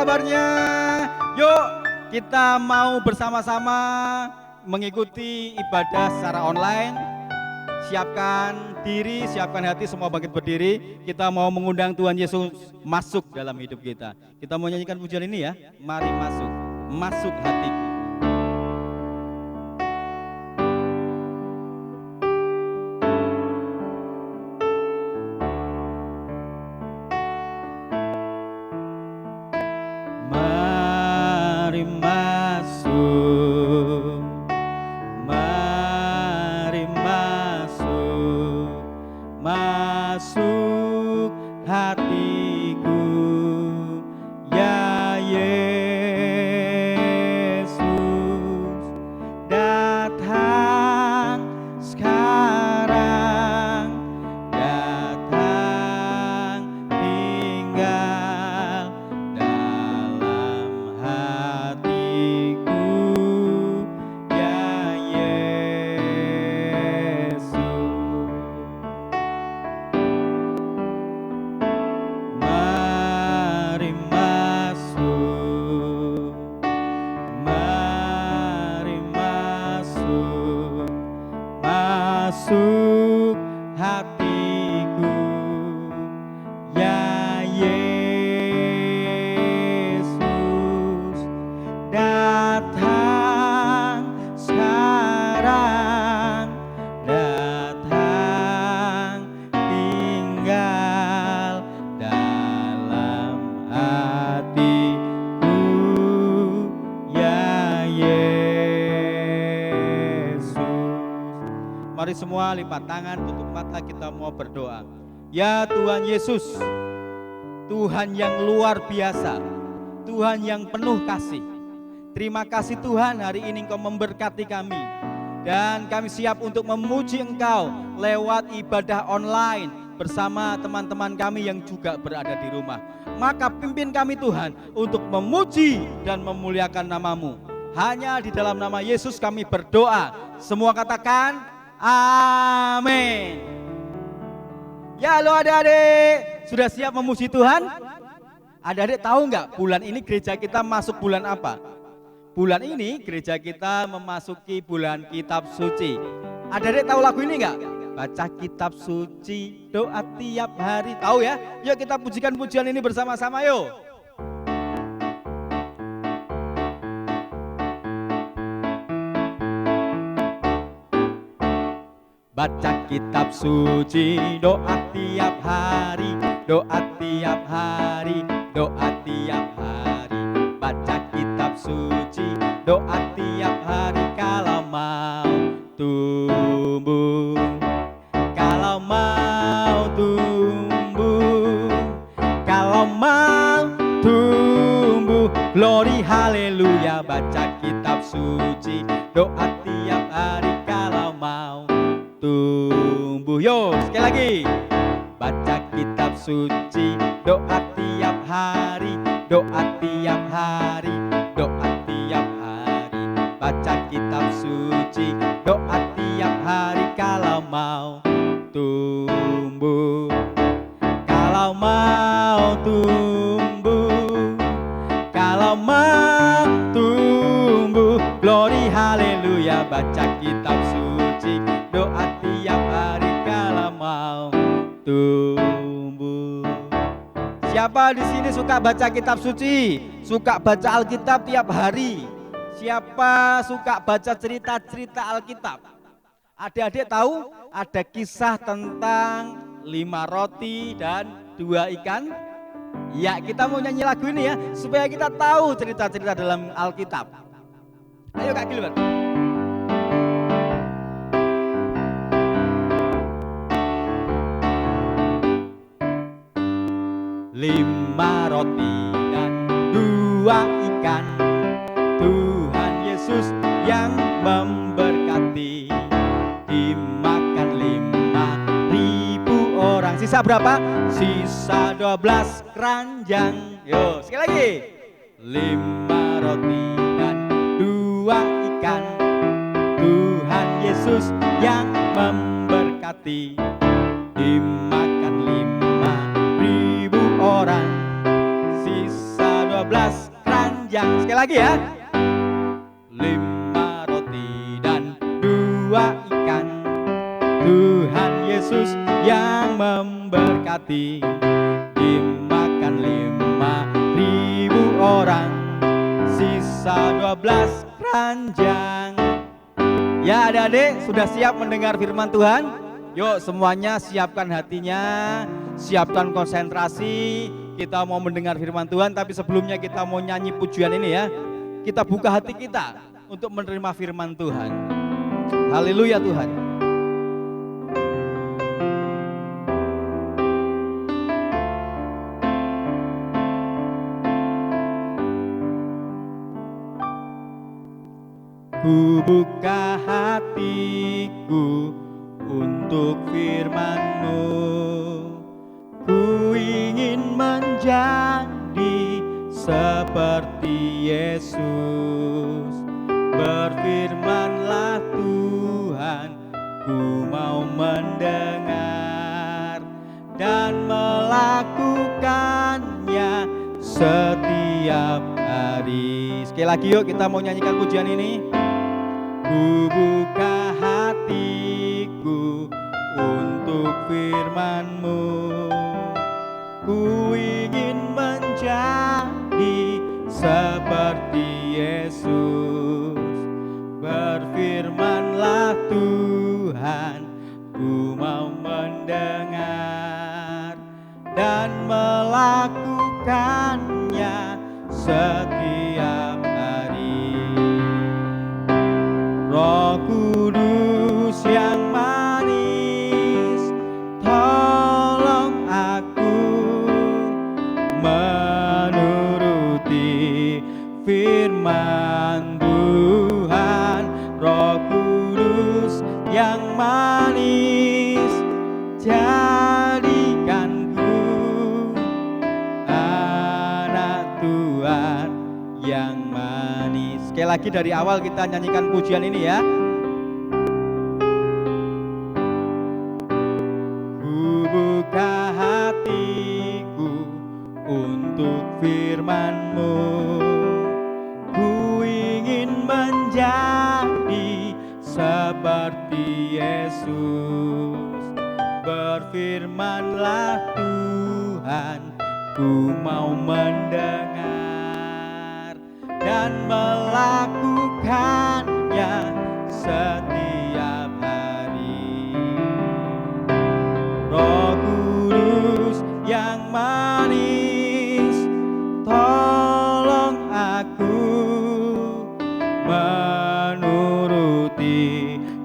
kabarnya? Yuk kita mau bersama-sama mengikuti ibadah secara online. Siapkan diri, siapkan hati, semua bangkit berdiri. Kita mau mengundang Tuhan Yesus masuk dalam hidup kita. Kita mau nyanyikan pujian ini ya. Mari masuk, masuk hatiku. Mari masuk, mari masuk, masuk hatiku, ya Yesus, datang sekarang, datang tinggal dalam hatiku, ya Yesus. Mari masuk, mari masuk, masuk hatiku, ya Yesus, datang sekarang, datang tinggal dalam hatiku, ya Yesus. Mari semua lipat tangan, tutup mata, kita mau berdoa. Ya Tuhan Yesus, Tuhan yang luar biasa, Tuhan yang penuh kasih. Terima kasih Tuhan, hari ini Engkau memberkati kami. Dan kami siap untuk memuji Engkau lewat ibadah online bersama teman-teman kami yang juga berada di rumah. Maka pimpin kami Tuhan untuk memuji dan memuliakan nama-Mu. Hanya di dalam nama Yesus kami berdoa. Semua katakan amin. Ya halo adik-adik, sudah siap memuji Tuhan? Adik-adik tahu nggak bulan ini gereja kita masuk bulan apa? Bulan ini gereja kita memasuki bulan kitab suci. Adik-adik tahu lagu ini nggak? Baca kitab suci, doa tiap hari. Tahu ya? Yuk kita pujikan pujian ini bersama-sama yuk. Baca kitab suci, doa tiap hari, doa tiap hari, doa tiap hari. Baca kitab suci, doa tiap hari kalau mau tumbuh, kalau mau tumbuh, kalau mau tumbuh. Glory haleluya, baca kitab suci, doa tiap hari kalau mau tumbuh. Yo, sekali lagi. Baca kitab suci, doa tiap hari, doa tiap hari, doa tiap hari. Baca kitab suci, doa tiap hari kalau mau tumbuh, kalau mau tumbuh, kalau mau tumbuh. Glory haleluya, baca kitab suci, doa tiap hari kalau mau tumbuh. Siapa di sini suka baca kitab suci? Suka baca Alkitab tiap hari? Siapa suka baca cerita-cerita Alkitab? Adik-adik tahu ada kisah tentang 5 roti dan 2 ikan? Ya, kita mau nyanyi lagu ini ya supaya kita tahu cerita-cerita dalam Alkitab. Ayo Kak Gilbert. 5 roti dan 2 ikan, Tuhan Yesus yang memberkati. Dimakan 5.000 orang. Sisa berapa? Sisa 12 keranjang. Yo, sekali lagi. 5 roti dan 2 ikan, Tuhan Yesus yang memberkati. Dimakan 5.000 orang, sisa 12 lagi ya. 5 roti dan 2 ikan, Tuhan Yesus yang memberkati. Dimakan 5.000 orang, sisa 12 keranjang. Ya adik-adik, sudah siap mendengar firman Tuhan? Yuk semuanya siapkan hatinya, siapkan konsentrasi. Kita mau mendengar firman Tuhan, tapi sebelumnya kita mau nyanyi pujian ini ya. Kita buka hati kita untuk menerima firman Tuhan. Haleluya Tuhan. Ku buka hatiku untuk firman-Mu. Ku ingin menjadi seperti Yesus. Berfirmanlah Tuhan, ku mau mendengar dan melakukannya setiap hari. Sekali lagi yuk kita mau nyanyikan pujian ini. Ku buka hatiku untuk firman-Mu. Ku ingin menjadi seperti Yesus. Berfirmanlah Tuhan, ku mau mendengar dan melakukannya setiap hari. Roh Kudus yang manis, tolong aku menuruti firman Tuhan. Roh Kudus yang manis, jadikanku anak Tuhan yang manis. Sekali lagi dari awal kita nyanyikan pujian ini ya. Ku buka hatiku untuk firman-Mu. Ku ingin menjadi seperti Yesus. Berfirmanlah Tuhan, ku mau mendengar dan melakukannya setiap hari. Roh Kudus yang manis, tolong aku menuruti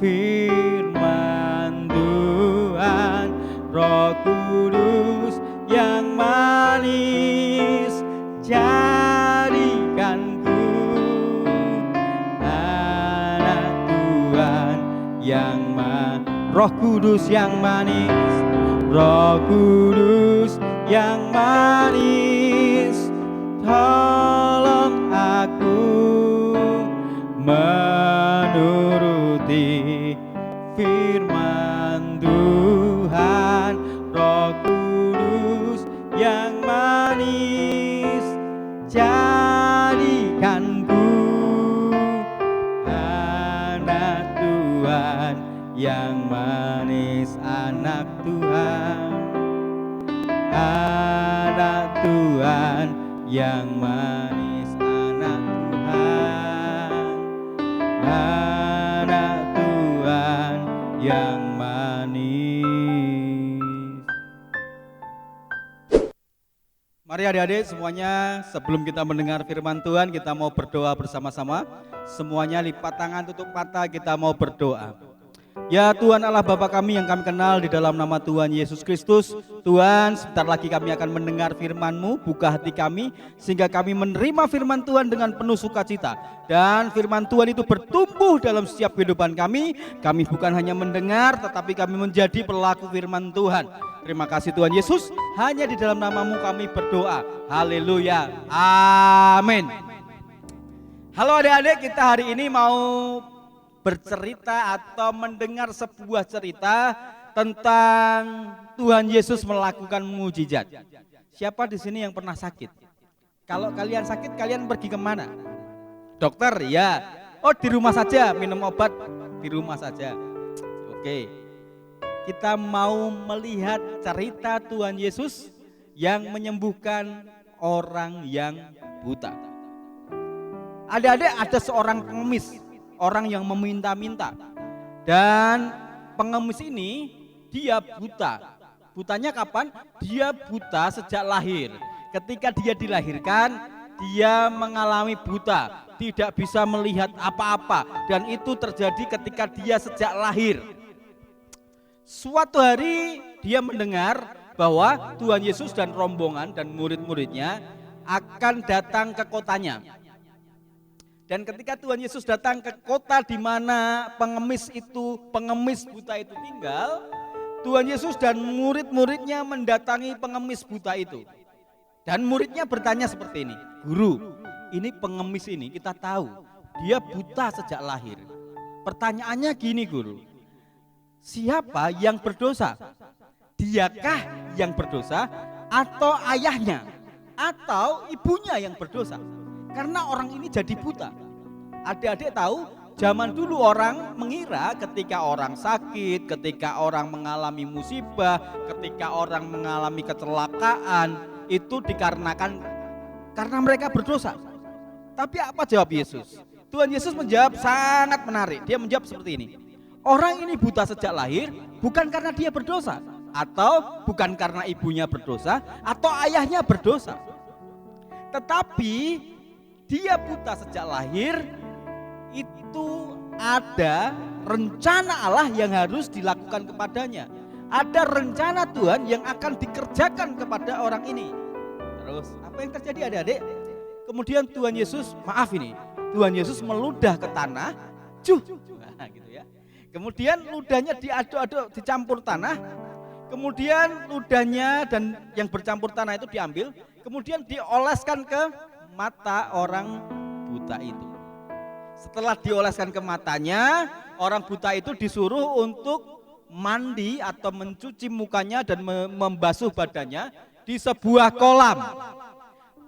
firman Tuhan. Roh Kudus yang manis, jadikanku anak Tuhan yang manis. Roh Kudus yang manis, Roh Kudus yang manis, tolong aku menuruti firman Tuhan. Roh Kudus yang manis, jadikanku anak Tuhan yang manis. Anak Tuhan, anak Tuhan yang manis. Anak Tuhan, anak Tuhan yang manis. Mari adik-adik semuanya, sebelum kita mendengar firman Tuhan, kita mau berdoa bersama-sama. Semuanya lipat tangan, tutup mata, kita mau berdoa. Ya Tuhan Allah Bapa kami yang kami kenal, di dalam nama Tuhan Yesus Kristus, Tuhan sebentar lagi kami akan mendengar firman-Mu. Buka hati kami sehingga kami menerima firman Tuhan dengan penuh sukacita. Dan firman Tuhan itu bertumbuh dalam setiap kehidupan kami. Kami bukan hanya mendengar, tetapi kami menjadi pelaku firman Tuhan. Terima kasih Tuhan Yesus, hanya di dalam nama-Mu kami berdoa. Haleluya, amin. Halo adik-adik, kita hari ini mau bercerita atau mendengar sebuah cerita tentang Tuhan Yesus melakukan mujizat. Siapa di sini yang pernah sakit? Kalau kalian sakit, kalian pergi kemana? Dokter, ya. Oh, di rumah saja, minum obat di rumah saja. Oke. Kita mau melihat cerita Tuhan Yesus yang menyembuhkan orang yang buta. Adik-adik, ada seorang pengemis, orang yang meminta-minta. Dan pengemis ini dia buta. Butanya kapan? Dia buta sejak lahir. Ketika dia dilahirkan, dia mengalami buta, tidak bisa melihat apa-apa, dan itu terjadi ketika dia sejak lahir. Suatu hari dia mendengar bahwa Tuhan Yesus dan rombongan dan murid-muridnya akan datang ke kotanya. Dan ketika Tuhan Yesus datang ke kota di mana pengemis buta itu tinggal, Tuhan Yesus dan murid-muridnya mendatangi pengemis buta itu. Dan muridnya bertanya seperti ini, "Guru, ini pengemis ini kita tahu dia buta sejak lahir. Pertanyaannya gini, Guru, siapa yang berdosa? Diakah yang berdosa atau ayahnya atau ibunya yang berdosa? Karena orang ini jadi buta." Adik-adik tahu, zaman dulu orang mengira ketika orang sakit, ketika orang mengalami musibah, ketika orang mengalami kecelakaan, itu dikarenakan karena mereka berdosa. Tapi apa jawab Yesus? Tuhan Yesus menjawab sangat menarik. Dia menjawab seperti ini. Orang ini buta sejak lahir bukan karena dia berdosa, atau bukan karena ibunya berdosa, atau ayahnya berdosa. Tetapi dia buta sejak lahir, itu ada rencana Allah yang harus dilakukan kepadanya. Ada rencana Tuhan yang akan dikerjakan kepada orang ini. Terus apa yang terjadi adik-adik? Kemudian Tuhan Yesus meludah ke tanah, gitu ya. Kemudian ludahnya diaduk-aduk, dicampur tanah. Kemudian ludahnya dan yang bercampur tanah itu diambil, kemudian dioleskan ke mata orang buta itu. Setelah dioleskan ke matanya, orang buta itu disuruh untuk mandi atau mencuci mukanya dan membasuh badannya di sebuah kolam.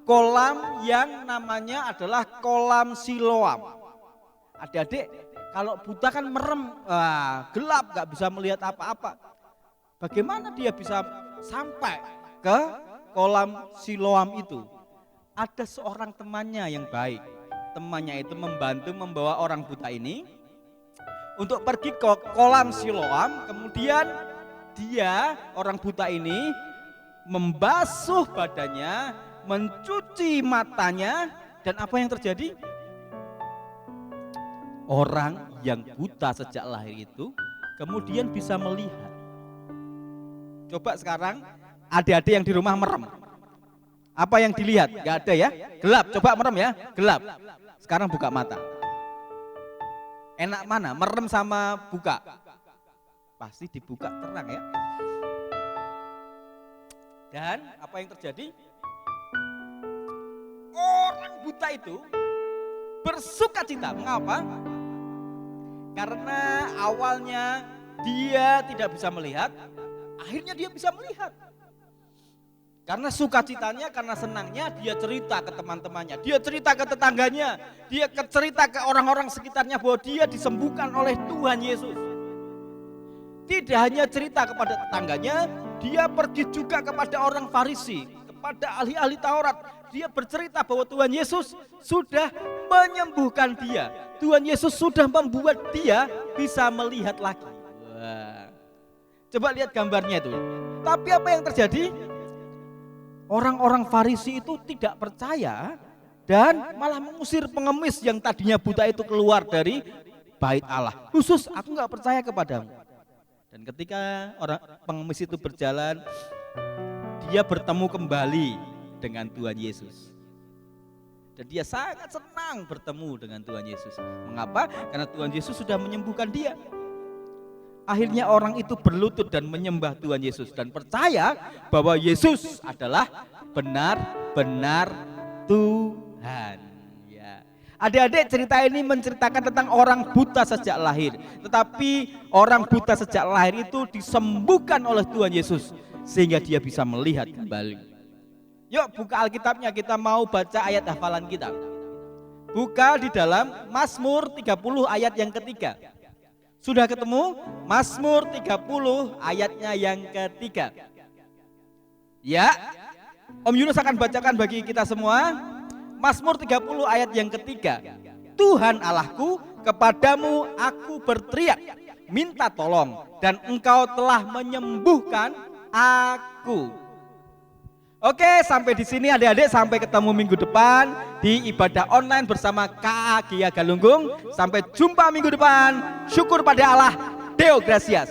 Kolam yang namanya adalah kolam Siloam. Adik-adik, kalau buta kan merem, gelap, gak bisa melihat apa-apa. Bagaimana dia bisa sampai ke kolam Siloam itu? Ada seorang temannya yang baik. Temannya itu membantu membawa orang buta ini untuk pergi ke kolam Siloam. Kemudian dia, orang buta ini, membasuh badannya, mencuci matanya, dan apa yang terjadi? Orang yang buta sejak lahir itu kemudian bisa melihat. Coba sekarang adik-adik yang di rumah merem. Apa yang dilihat? Gak ada ya? Gelap, coba merem ya, gelap. Sekarang buka mata. Enak mana? Merem sama buka? Pasti dibuka terang ya. Dan apa yang terjadi? Orang buta itu bersukacita. Mengapa? Karena awalnya dia tidak bisa melihat, akhirnya dia bisa melihat. Karena sukacitanya, karena senangnya, dia cerita ke teman-temannya, dia cerita ke tetangganya, dia cerita ke orang-orang sekitarnya bahwa dia disembuhkan oleh Tuhan Yesus. Tidak hanya cerita kepada tetangganya, dia pergi juga kepada orang Farisi, kepada ahli-ahli Taurat. Dia bercerita bahwa Tuhan Yesus sudah menyembuhkan dia. Tuhan Yesus sudah membuat dia bisa melihat lagi. Wah. Coba lihat gambarnya itu. Tapi apa yang terjadi? Orang-orang Farisi itu tidak percaya dan malah mengusir pengemis yang tadinya buta itu keluar dari bait Allah. Khusus, aku nggak percaya kepadamu. Dan ketika orang pengemis itu berjalan, dia bertemu kembali dengan Tuhan Yesus. Dan dia sangat senang bertemu dengan Tuhan Yesus. Mengapa? Karena Tuhan Yesus sudah menyembuhkan dia. Akhirnya orang itu berlutut dan menyembah Tuhan Yesus dan percaya bahwa Yesus adalah benar-benar Tuhan. Ya. Adik-adik, cerita ini menceritakan tentang orang buta sejak lahir. Tetapi orang buta sejak lahir itu disembuhkan oleh Tuhan Yesus sehingga dia bisa melihat kembali. Yuk buka Alkitabnya, kita mau baca ayat hafalan kita. Buka di dalam Mazmur 30 ayat yang ketiga. Sudah ketemu? Mazmur 30 ayatnya yang ketiga. Ya, Om Yunus akan bacakan bagi kita semua. Mazmur 30 ayat yang ketiga. Tuhan Allahku, kepadamu aku berteriak, minta tolong, dan Engkau telah menyembuhkan aku. Oke, sampai di sini adik-adik, sampai ketemu minggu depan di ibadah online bersama KA Gia Galunggung. Sampai jumpa minggu depan. Syukur pada Allah. Deo Gracias.